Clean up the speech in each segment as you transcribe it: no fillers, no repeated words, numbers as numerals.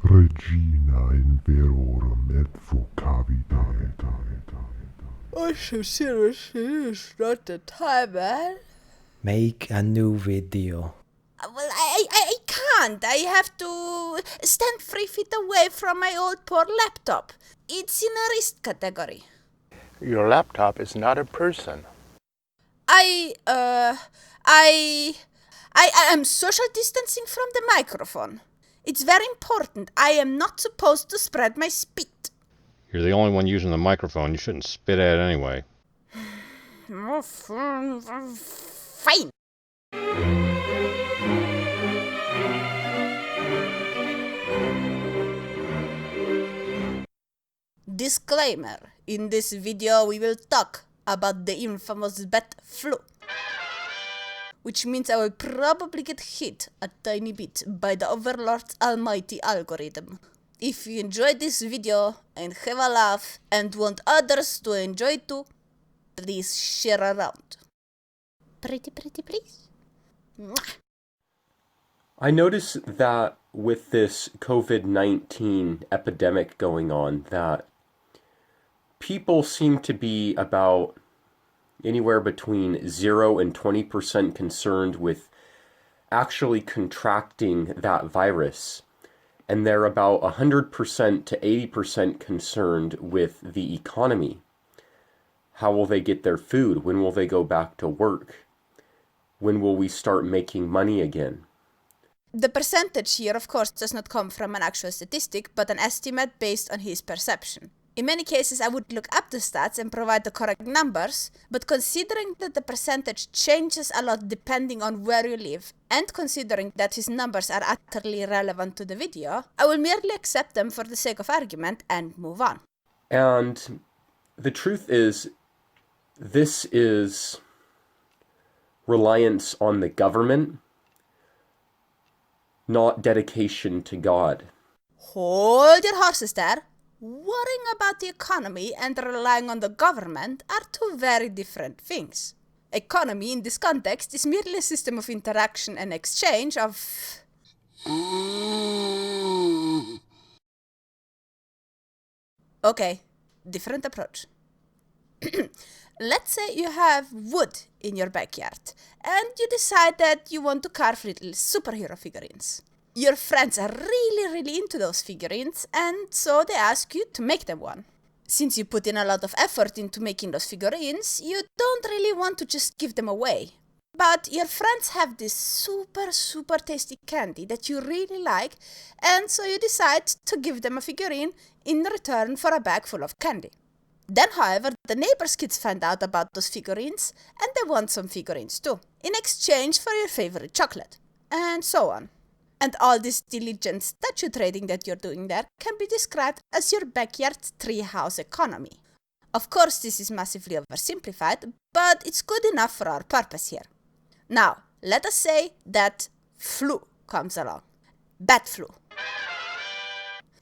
Regina in verorum et vocabita. So seriously, it's not the time, man. Make a new video. Well, I can't. I have to stand 3 feet away from my old poor laptop. It's in a risk category. Your laptop is not a person. I am social distancing from the microphone. It's very important. I am not supposed to spread my spit. You're the only one using the microphone. You shouldn't spit at it anyway. Fine. Disclaimer. In this video we will talk about the infamous bat flu. Which means I will probably get hit a tiny bit by the Overlord's almighty algorithm. If you enjoyed this video and have a laugh and want others to enjoy too, please share around. Pretty please. Mwah. I notice that with this COVID-19 epidemic going on, that people seem to be about anywhere between 0 and 20% concerned with actually contracting that virus. And they're about 100% to 80% concerned with the economy. How will they get their food? When will they go back to work? When will we start making money again? The percentage here, of course, does not come from an actual statistic, but an estimate based on his perception. In many cases, I would look up the stats and provide the correct numbers, but considering that the percentage changes a lot depending on where you live, and considering that his numbers are utterly irrelevant to the video, I will merely accept them for the sake of argument and move on. And the truth is, this is reliance on the government, not dedication to God. Hold your horses there. Worrying about the economy and relying on the government are two very different things. Economy in this context is merely a system of interaction and exchange of... Okay, different approach. Let's say you have wood in your backyard and you decide that you want to carve little superhero figurines. Your friends are really into those figurines, and so they ask you to make them one. Since you put in a lot of effort into making those figurines, you don't really want to just give them away. But your friends have this super tasty candy that you really like, and so you decide to give them a figurine in return for a bag full of candy. Then, however, the neighbors' kids find out about those figurines, and they want some figurines too, in exchange for your favorite chocolate, and so on. And all this diligent statue trading that you're doing there can be described as your backyard treehouse economy. Of course, this is massively oversimplified, but it's good enough for our purpose here. Now, let us say that flu comes along. Bat flu.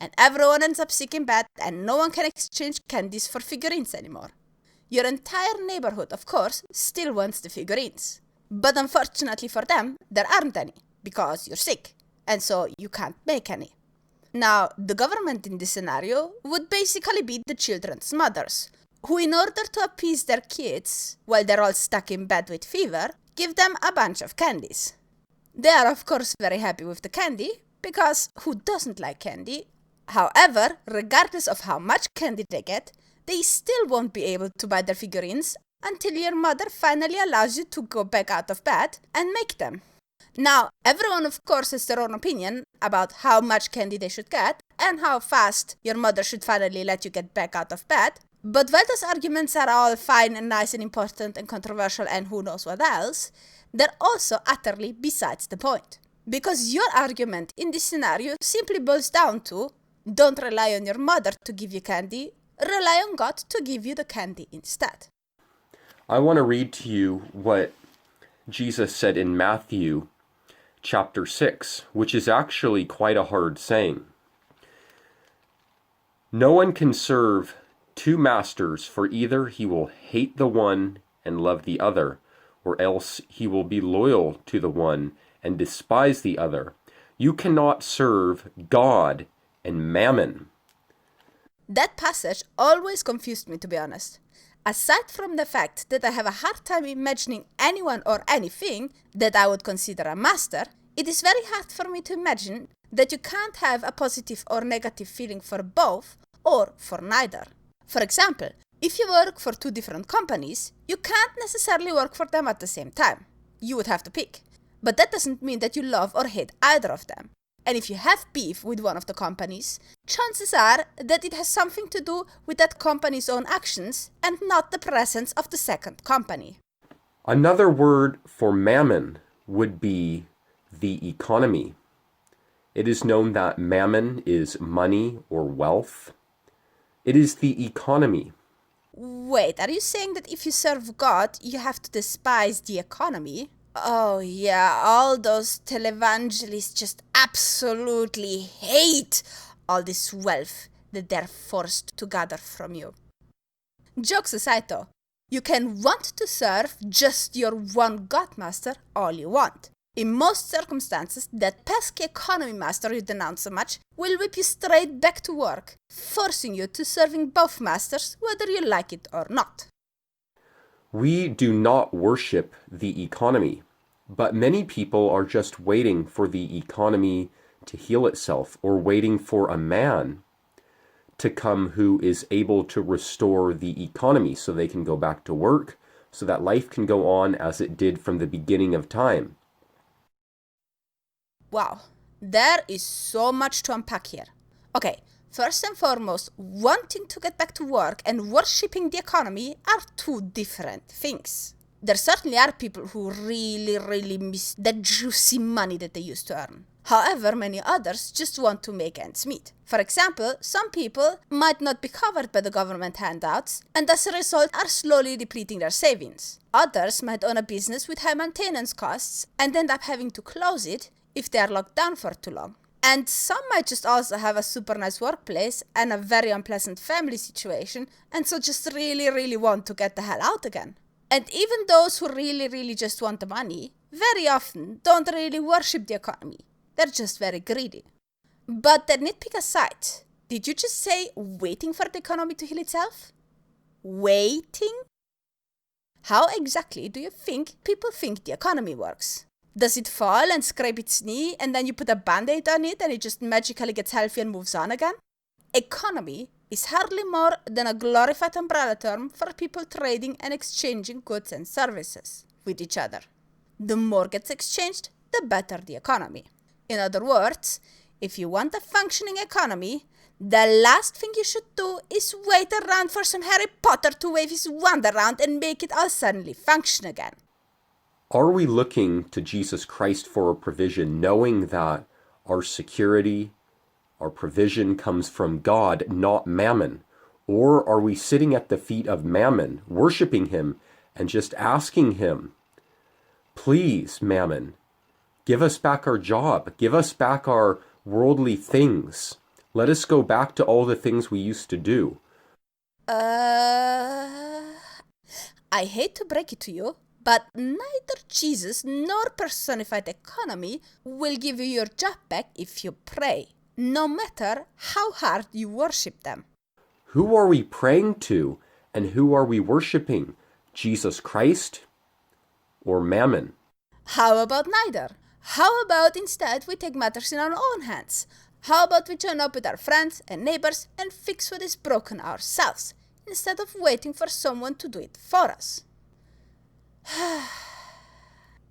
And everyone ends up sick in bed and no one can exchange candies for figurines anymore. Your entire neighborhood, of course, still wants the figurines. But unfortunately for them, there aren't any, because you're sick. And so you can't make any. Now, the government in this scenario would basically be the children's mothers, who in order to appease their kids, while they're all stuck in bed with fever, give them a bunch of candies. They are of course very happy with the candy, because who doesn't like candy? However, regardless of how much candy they get, they still won't be able to buy their figurines until your mother finally allows you to go back out of bed and make them. Now, everyone of course has their own opinion about how much candy they should get and how fast your mother should finally let you get back out of bed. But while those arguments are all fine and nice and important and controversial and who knows what else, they're also utterly besides the point. Because your argument in this scenario simply boils down to, don't rely on your mother to give you candy, rely on God to give you the candy instead. I want to read to you what Jesus said in Matthew chapter 6, which is actually quite a hard saying. No one can serve two masters, for either he will hate the one and love the other, or else he will be loyal to the one and despise the other. You cannot serve God and Mammon. That passage always confused me, to be honest. Aside from the fact that I have a hard time imagining anyone or anything that I would consider a master, it is very hard for me to imagine that you can't have a positive or negative feeling for both or for neither. For example, if you work for two different companies, you can't necessarily work for them at the same time. You would have to pick. But that doesn't mean that you love or hate either of them. And if you have beef with one of the companies, chances are that it has something to do with that company's own actions and not the presence of the second company. Another word for Mammon would be the economy. It is known that Mammon is money or wealth. It is the economy. Wait, are you saying that if you serve God, you have to despise the economy? Oh yeah, all those televangelists just absolutely hate all this wealth that they're forced to gather from you. Jokes aside though, you can want to serve just your one God master all you want. In most circumstances, that pesky economy master you denounce so much will whip you straight back to work, forcing you to serving both masters whether you like it or not. We do not worship the economy, but many people are just waiting for the economy to heal itself or waiting for a man to come who is able to restore the economy so they can go back to work, so that life can go on as it did from the beginning of time. Wow, there is so much to unpack here. Okay, first and foremost, wanting to get back to work and worshipping the economy are two different things. There certainly are people who really miss the juicy money that they used to earn. However, many others just want to make ends meet. For example, some people might not be covered by the government handouts and as a result are slowly depleting their savings. Others might own a business with high maintenance costs and end up having to close it if they are locked down for too long. And some might just also have a super nice workplace and a very unpleasant family situation and so just really want to get the hell out again. And even those who really just want the money, very often don't really worship the economy. They're just very greedy. But that nitpick aside, did you just say waiting for the economy to heal itself? Waiting? How exactly do you think people think the economy works? Does it fall and scrape its knee and then you put a band-aid on it and it just magically gets healthy and moves on again? Economy is hardly more than a glorified umbrella term for people trading and exchanging goods and services with each other. The more gets exchanged, the better the economy. In other words, if you want a functioning economy, the last thing you should do is wait around for some Harry Potter to wave his wand around and make it all suddenly function again. Are we looking to Jesus Christ for a provision, knowing that our security, our provision comes from God, not Mammon? Or are we sitting at the feet of Mammon, worshiping him, and just asking him, please, Mammon, give us back our job, give us back our worldly things. Let us go back to all the things we used to do. I hate to break it to you, but neither Jesus nor personified economy will give you your job back if you pray, no matter how hard you worship them. Who are we praying to and who are we worshiping? Jesus Christ or Mammon? How about neither? How about instead we take matters in our own hands? How about we join up with our friends and neighbors and fix what is broken ourselves, instead of waiting for someone to do it for us?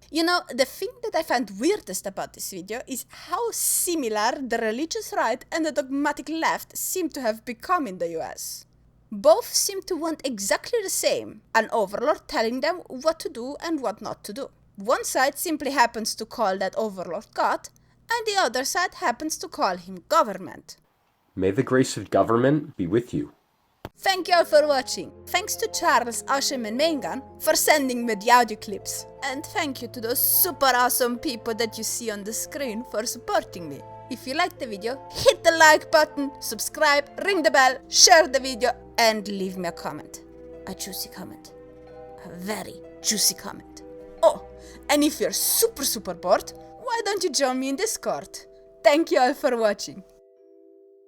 You know, the thing that I find weirdest about this video is how similar the religious right and the dogmatic left seem to have become in the US. Both seem to want exactly the same, an overlord telling them what to do and what not to do. One side simply happens to call that overlord God, and the other side happens to call him government. May the grace of government be with you. Thank you all for watching. Thanks to Charles, Ashim and Maingun for sending me the audio clips. And thank you to those super awesome people that you see on the screen for supporting me. If you liked the video, hit the like button, subscribe, ring the bell, share the video, and leave me a comment. A juicy comment. A very juicy comment. Oh, and if you're super bored, why don't you join me in Discord? Thank you all for watching.